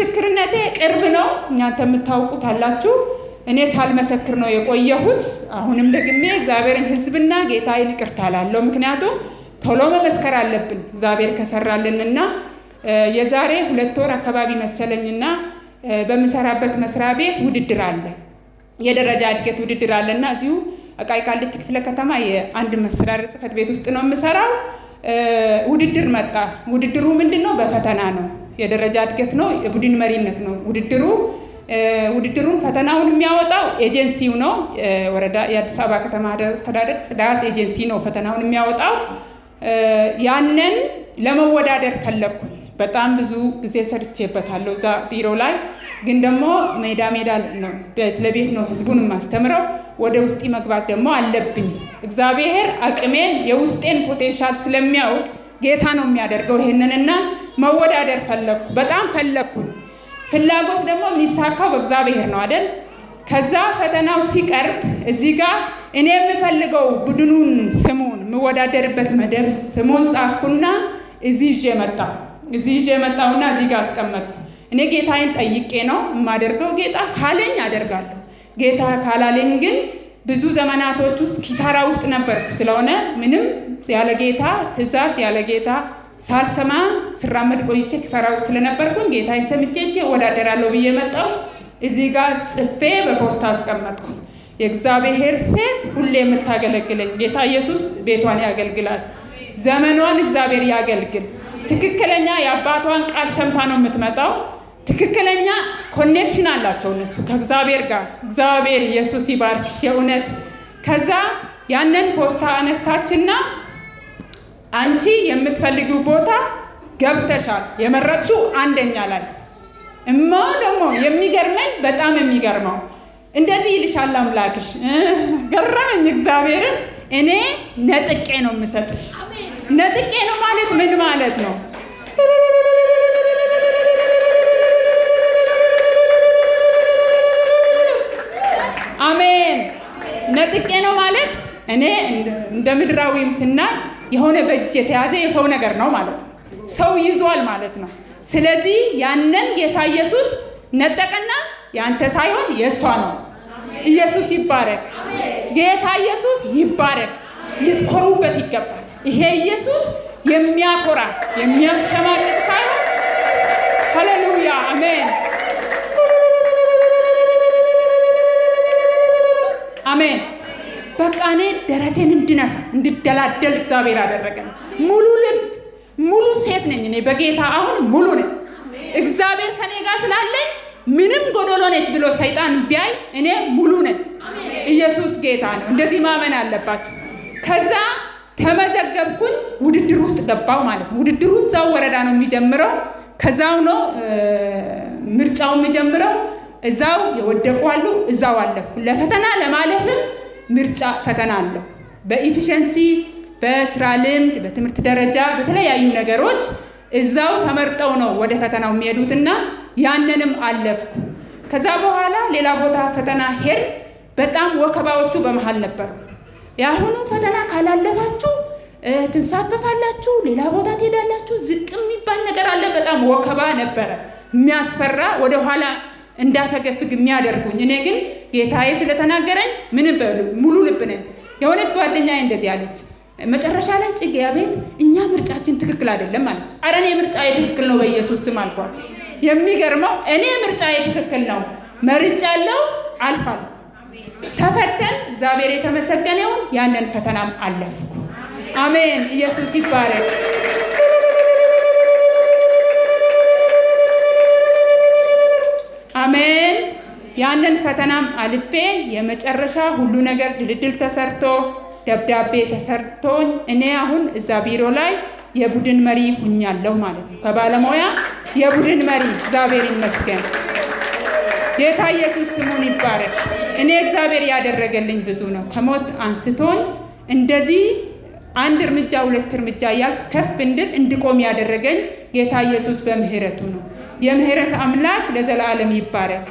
ምስክርነቴ ቅርብ ነው። እናንተ የምታውቁት አላችሁ። እኔ ሳልመሰክር ነው የቆየሁት። አሁንም ደግሜ እግዚአብሔርን ሕዝብና ጌታዬን ይቅርታ እላለሁ። ምክንያቱም ቶሎ መመስከር አለብን እግዚአብሔር ከሰራልንና የዛሬ 2 ወር አካባቢ መሰለኝና በምሰራበት መስሪያ ቤት ውድድር አለ፣ የደረጃ እድገት ውድድር አለና እዚሁ አቃቂ ቃሊቲ ክፍለ ከተማ የአንድ መስተዳድር ጽሕፈት ቤት ውስጥ ነው የምሰራው። ውድድር መጣ። ውድድሩ ምንድነው? በፈተና ነው። የደረጃ እድገት ነው፣ የቡድን መሪነት ነው ውድድሩን ፈተናውን የሚያወጣው ኤጀንሲው ነው። ወረዳ የአዲስ አበባ ከተማ አስተዳደር ጽዳት ኤጀንሲ ነው ፈተናውን የሚያወጣው። ያንን ለመወዳደር ፈለኩኝ። በጣም ብዙ ጊዜ ሰርቼበታለሁ እዛ ቢሮ ላይ። ግን ደግሞ ሜዳ ነው፣ ቤት ለቤት ነው ህዝቡን ማስተምረው። ወደ ውስጥ መግባት ደግሞ አለብኝ። እግዚአብሔር አቅሜን የውስጤን ፖቴንሻል ስለሚያውቅ ጌታ ነው የሚያደርገው ይሄንንና መወዳደር ፈለኩ። በጣም ፈለኩኝ። ፍላጎት ደግሞ የሚሳካው በእግዚአብሔር ነው አይደል? ከዛ ፈተናው ሲቀርብ እዚህ ጋር እኔ የምፈልገው ቡድኑን ስሙን የምወዳደርበት መደብ ስሙን ጻፍኩና እዚህ ይዤ መጣሁና እዚህ ጋር አስቀመጥኩ። እኔ ጌታዬን ጠይቄ ነው የማደርገው። ጌታ ካለኝ አደርጋለሁ፣ ጌታ ካላለኝ ግን ብዙ ዘመናቶች ውስጥ ኪሳራ ውስጥ ነበርኩ። ስለሆነ ምንም ያለ ጌታ ትእዛዝ ያለ ጌታ ሳልሰማ ስራመድ ቆይቼ ኪሳራ ውስጥ ስለነበርኩኝ ጌታዬን ሰምቼ እወዳደራለሁ ብዬ መጣሁ። እዚህ ጋር ጽፌ በፖስታ አስቀመጥኩ። የእግዚአብሔር ሴት ሁሌ የምታገለግለኝ ጌታ ኢየሱስ ቤቷን ያገልግላል፣ ዘመኗን እግዚአብሔር ያገልግል። ትክክለኛ የአባቷን ቃል ሰምታ ነው የምትመጣው። ትክክለኛ ኮኔክሽን አላቸው እነሱ ከእግዚአብሔር ጋር። እግዚአብሔር ኢየሱስ ይባርክ የእውነት። ከዛ ያንን ፖስታ አነሳችና አንቺ የምትፈልጊው ቦታ ገብተሻል፣ የመረጥሽው አንደኛ ላይ ደግሞ የሚገርመኝ በጣም የሚገርመው እንደዚህ ይልሻል አምላክሽ። ገረመኝ እግዚአብሔርን። እኔ ነጥቄ ነው የምሰጥሽ። ነጥቄ ነው ማለት ምን ማለት ነው? አሜን። ነጥቄ ነው ማለት እኔ እንደ ምድራዊም ስናይ የሆነ በእጅ የተያዘ የሰው ነገር ነው ማለት ነው። ሰው ይዟል ማለት ነው። ስለዚህ ያንን ጌታ ኢየሱስ ነጠቀና ያንተ ሳይሆን የሷ ነው። ኢየሱስ ይባረክ። ጌታ ኢየሱስ ይባረክ። ልትኮሩበት ይገባል። ይሄ ኢየሱስ የሚያኮራ የሚያሸማቅቅ ሳይሆን ሃሌሉያ አሜን አሜን። በቃ እኔ ደረቴን እንድደላደል እግዚአብሔር አደረገኝ። ሙሉ ልብ ሙሉ ሴት ነኝ እኔ በጌታ አሁን ሙሉ ነኝ። እግዚአብሔር ከኔ ጋር ስላለኝ ምንም ጎዶሎ ነች ብሎ ሰይጣን ቢያይ እኔ ሙሉ ነኝ። ኢየሱስ ጌታ ነው። እንደዚህ ማመን አለባችሁ። ከዛ ተመዘገብኩኝ። ውድድር ውስጥ ገባው ማለት ነው። ውድድሩ እዛው ወረዳ ነው የሚጀምረው። ከዛው ነው ምርጫው የሚጀምረው። እዛው የወደቁ አሉ። እዛው አለፍኩ። ለፈተና ለማለፍም ምርጫ ፈተና አለው። በኢፊሸንሲ በስራ ልምድ በትምህርት ደረጃ በተለያዩ ነገሮች እዛው ተመርጠው ነው ወደ ፈተናው የሚሄዱትና ያንንም አለፍኩ። ከዛ በኋላ ሌላ ቦታ ፈተና ሄድ። በጣም ወከባዎቹ በመሃል ነበሩ። የአሁኑ ፈተና ካላለፋችሁ ትንሳፈፋላችሁ፣ ሌላ ቦታ ትሄዳላችሁ፣ ዝቅ የሚባል ነገር አለ። በጣም ወከባ ነበረ፣ የሚያስፈራ ወደኋላ እንዳተገፍግ የሚያደርጉኝ። እኔ ግን ጌታዬ ስለተናገረኝ ምንም ሙሉ ልብ ነኝ። የሆነች ጓደኛዬ እንደዚህ አለች መጨረሻ ላይ ጽጌ አቤት እኛ ምርጫችን ትክክል አይደለም አለች። ኧረ እኔ ምርጫዬ ትክክል ነው በኢየሱስ ስም አልኳት። የሚገርመው እኔ ምርጫዬ ትክክል ነው፣ መርጫለሁ፣ አልፋለሁ። ተፈተን እግዚአብሔር የተመሰገነ ይሁን። ያንን ፈተናም አለፍኩ። አሜን። ኢየሱስ ይባረክ። አሜን። ያንን ፈተናም አልፌ የመጨረሻ ሁሉ ነገር ድልድል ተሰርቶ ደብዳቤ ተሰርቶኝ እኔ አሁን እዛ ቢሮ ላይ የቡድን መሪ ሁኛለሁ ማለት ነው። ከባለሙያ የቡድን መሪ። እግዚአብሔር ይመስገን። ጌታ ኢየሱስ ስሙን ይባረክ። እኔ እግዚአብሔር ያደረገልኝ ብዙ ነው። ከሞት አንስቶኝ እንደዚህ አንድ እርምጃ ሁለት እርምጃ እያልኩ ከፍ እንድቆም ያደረገኝ ጌታ ኢየሱስ በምህረቱ ነው። የምህረት አምላክ ለዘላለም ይባረክ።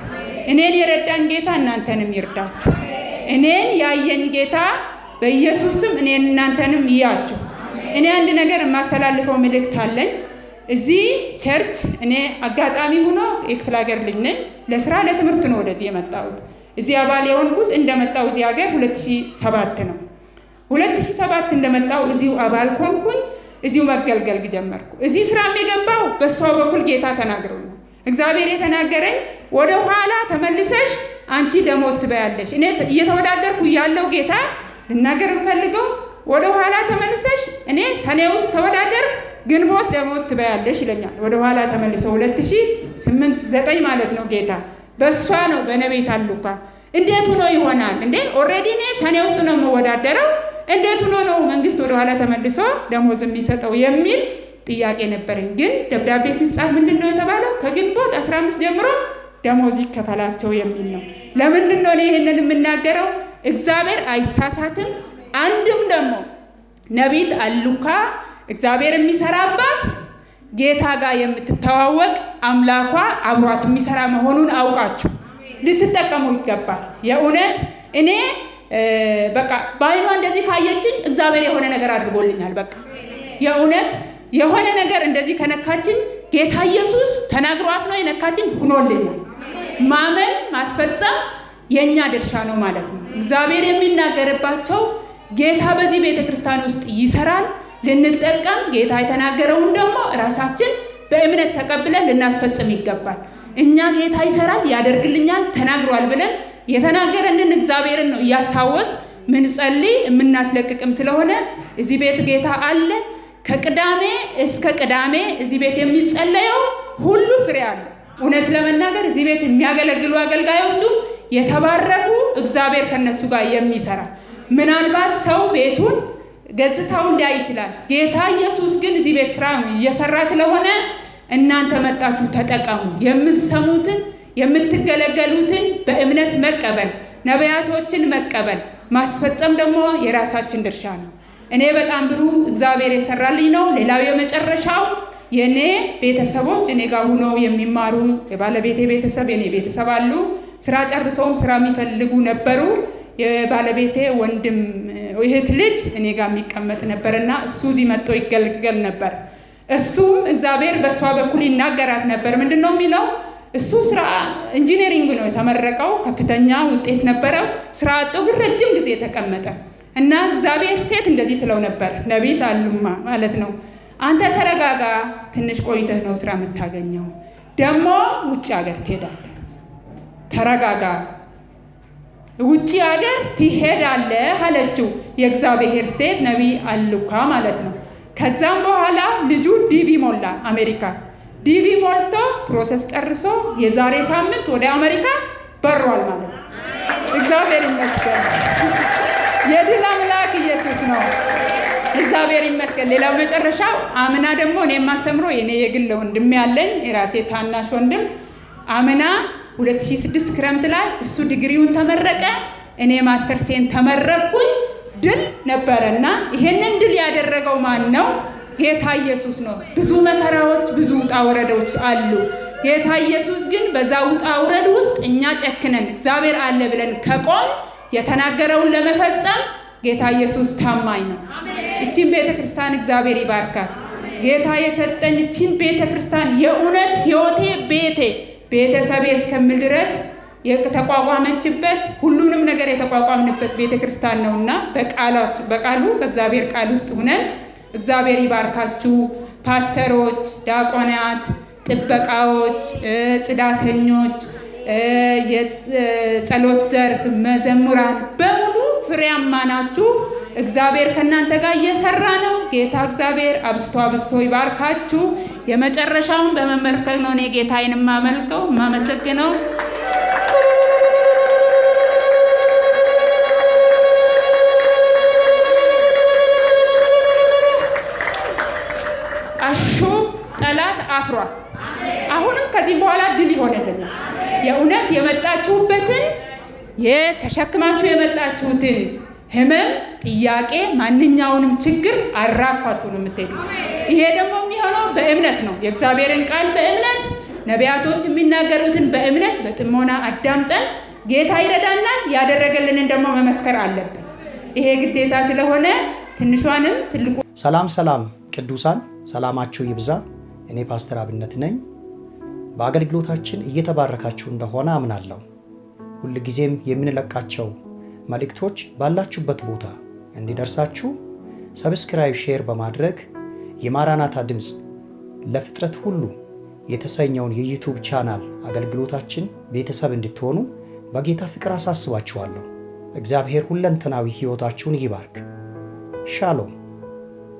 እኔን የረዳኝ ጌታ እናንተንም ይርዳችሁ። እኔን ያየኝ ጌታ በኢየሱስ ስም እኔን እናንተንም ይያችሁ። እኔ አንድ ነገር የማስተላልፈው መልእክት አለኝ። እዚህ ቸርች እኔ አጋጣሚ ሆኖ የክፍለ ሀገር ልጅ ነኝ። ለስራ ለትምህርት ነው ወደዚህ የመጣሁት። እዚህ አባል የሆንኩት እንደመጣሁ እዚህ ሀገር 2007 ነው። 2007 እንደመጣሁ እዚሁ አባል ሆንኩኝ። እዚሁ መገልገል ጀመርኩ። እዚህ ስራ የሚገባው በሷ በኩል ጌታ ተናግረው ነው። እግዚአብሔር የተናገረኝ ወደ ኋላ ተመልሰሽ አንቺ ደሞዝ ትበያለሽ። እኔ እየተወዳደርኩ ያለው ጌታ ልናገር እንፈልገው ወደ ኋላ ተመልሰሽ እኔ ሰኔ ውስጥ ተወዳደር ግንቦት ደሞዝ ትበያለሽ ይለኛል። ወደ ኋላ ተመልሶ 2008 9 ማለት ነው ጌታ በሷ ነው በነቢይ ታሉካ። እንዴት ሆኖ ይሆናል እንዴ? ኦሬዲ እኔ ሰኔ ውስጥ ነው የምወዳደረው። እንዴት ሆኖ ነው መንግስት ወደ ኋላ ተመልሶ ደሞዝ የሚሰጠው የሚል ጥያቄ ነበረኝ። ግን ደብዳቤ ሲጻፍ ምንድነው የተባለው? ከግንቦት 15 ጀምሮ ደሞዝ ይከፈላቸው የሚል ነው። ለምንድን ነው እኔ ይሄንን የምናገረው? እግዚአብሔር አይሳሳትም። አንድም ደግሞ ነቢይት አሉካ እግዚአብሔር የሚሰራባት ጌታ ጋር የምትተዋወቅ አምላኳ አብሯት የሚሰራ መሆኑን አውቃችሁ ልትጠቀሙ ይገባል። የእውነት እኔ በቃ ባይኗ እንደዚህ ካየችኝ እግዚአብሔር የሆነ ነገር አድርጎልኛል። በቃ የእውነት የሆነ ነገር እንደዚህ ከነካችኝ ጌታ ኢየሱስ ተናግሯት ነው የነካችኝ፣ ሆኖልኛል። ማመን ማስፈጸም የኛ ድርሻ ነው ማለት ነው። እግዚአብሔር የሚናገርባቸው ጌታ በዚህ ቤተክርስቲያን ውስጥ ይሰራል። ልንጠቀም ጌታ የተናገረውን ደግሞ ራሳችን በእምነት ተቀብለን ልናስፈጽም ይገባል። እኛ ጌታ ይሰራል ያደርግልኛል ተናግሯል ብለን የተናገረንን እግዚአብሔርን ነው እያስታወስ ምን ጸልይ የምናስለቅቅም ስለሆነ እዚህ ቤት ጌታ አለ። ከቅዳሜ እስከ ቅዳሜ እዚህ ቤት የሚጸለየው ሁሉ ፍሬ አለ። እውነት ለመናገር እዚህ ቤት የሚያገለግሉ አገልጋዮቹ የተባረኩ እግዚአብሔር ከነሱ ጋር የሚሰራ ምናልባት ሰው ቤቱን ገጽታውን ሊያይ ይችላል። ጌታ ኢየሱስ ግን እዚህ ቤት ስራ እየሰራ ስለሆነ እናንተ መጣችሁ ተጠቀሙ። የምትሰሙትን የምትገለገሉትን በእምነት መቀበል፣ ነቢያቶችን መቀበል፣ ማስፈጸም ደግሞ የራሳችን ድርሻ ነው። እኔ በጣም ብሩ እግዚአብሔር የሰራልኝ ነው። ሌላው የመጨረሻው የኔ ቤተሰቦች እኔ ጋር ሆነው የሚማሩ የባለቤቴ ቤተሰብ የኔ ቤተሰብ አሉ። ስራ ጨርሰውም ስራ የሚፈልጉ ነበሩ። የባለቤቴ ወንድም እህት ልጅ እኔ ጋር የሚቀመጥ ነበርና እሱ እዚህ መጥቶ ይገልገል ነበር። እሱም እግዚአብሔር በሷ በኩል ይናገራት ነበር። ምንድነው የሚለው? እሱ ስራ ኢንጂነሪንግ ነው የተመረቀው፣ ከፍተኛ ውጤት ነበረው። ስራ አጥቶ ግን ረጅም ጊዜ ተቀመጠ እና እግዚአብሔር ሴት እንደዚህ ትለው ነበር፣ ነቢይት አሉማ ማለት ነው፣ አንተ ተረጋጋ፣ ትንሽ ቆይተህ ነው ስራ የምታገኘው፣ ደግሞ ውጭ ሀገር ትሄዳለህ፣ ተረጋጋ፣ ውጭ ሀገር ትሄዳለህ አለችው። የእግዚአብሔር ሴት ነቢይ አሉካ ማለት ነው። ከዛም በኋላ ልጁ ዲቪ ሞላ፣ አሜሪካ ዲቪ ሞልቶ ፕሮሰስ ጨርሶ የዛሬ ሳምንት ወደ አሜሪካ በሯል ማለት ነው። እግዚአብሔር ይመስገን። የድል አምላክ ኢየሱስ ነው። እግዚአብሔር ይመስገን። ሌላው መጨረሻው አምና ደግሞ እኔ የማስተምረው የኔ የግል ወንድም ያለኝ የራሴ ታናሽ ወንድም አምና 2006 ክረምት ላይ እሱ ዲግሪውን ተመረቀ፣ እኔ ማስተርሴን ተመረቅኩኝ። ድል ነበረና ይሄንን ድል ያደረገው ማን ነው? ጌታ ኢየሱስ ነው። ብዙ መከራዎች ብዙ ውጣ ውረዶች አሉ። ጌታ ኢየሱስ ግን በዛ ውጣ ውረድ ውስጥ እኛ ጨክነን እግዚአብሔር አለ ብለን ከቆም የተናገረውን ለመፈጸም ጌታ ኢየሱስ ታማኝ ነው። እቺን ቤተክርስቲያን እግዚአብሔር ይባርካት። ጌታ የሰጠኝ እቺን ቤተክርስቲያን የእውነት ህይወቴ ቤቴ ቤተሰቤ እስከምል ድረስ የተቋቋመችበት ሁሉንም ነገር የተቋቋምንበት ቤተክርስቲያን ነውና በቃሉ በእግዚአብሔር ቃል ውስጥ ሆነን እግዚአብሔር ይባርካችሁ። ፓስተሮች፣ ዲያቆናት፣ ጥበቃዎች፣ ጽዳተኞች፣ የጸሎት ዘርፍ መዘምራን በሙሉ ፍሬያማ ናችሁ። እግዚአብሔር ከእናንተ ጋር እየሰራ ነው። ጌታ እግዚአብሔር አብስቶ ይባርካችሁ። የመጨረሻውን በመመልከት ነው እኔ ጌታዬን የማመሰግነው። አሹ ጠላት አፍሯል። አሁንም ከዚህ በኋላ ድል ይሆንልናል። የእውነት የመጣችሁበትን የተሸክማችሁ የመጣችሁትን ህመም፣ ጥያቄ፣ ማንኛውንም ችግር አራኳችሁ ነው የምትሄዱት። ይሄ ደግሞ የሚሆነው በእምነት ነው። የእግዚአብሔርን ቃል በእምነት ነቢያቶች የሚናገሩትን በእምነት በጥሞና አዳምጠን ጌታ ይረዳናል። ያደረገልንን ደግሞ መመስከር አለብን። ይሄ ግዴታ ስለሆነ ትንሿንም ትልቁ ሰላም ቅዱሳን ሰላማችሁ ይብዛ። እኔ ፓስተር አብነት ነኝ። በአገልግሎታችን እየተባረካችሁ እንደሆነ አምናለሁ። ሁልጊዜም የምንለቃቸው መልእክቶች ባላችሁበት ቦታ እንዲደርሳችሁ ሰብስክራይብ፣ ሼር በማድረግ የማራናታ ድምፅ ለፍጥረት ሁሉ የተሰኘውን የዩቲዩብ ቻናል አገልግሎታችን ቤተሰብ እንድትሆኑ በጌታ ፍቅር አሳስባችኋለሁ። እግዚአብሔር ሁለንተናዊ ሕይወታችሁን ይባርክ። ሻሎም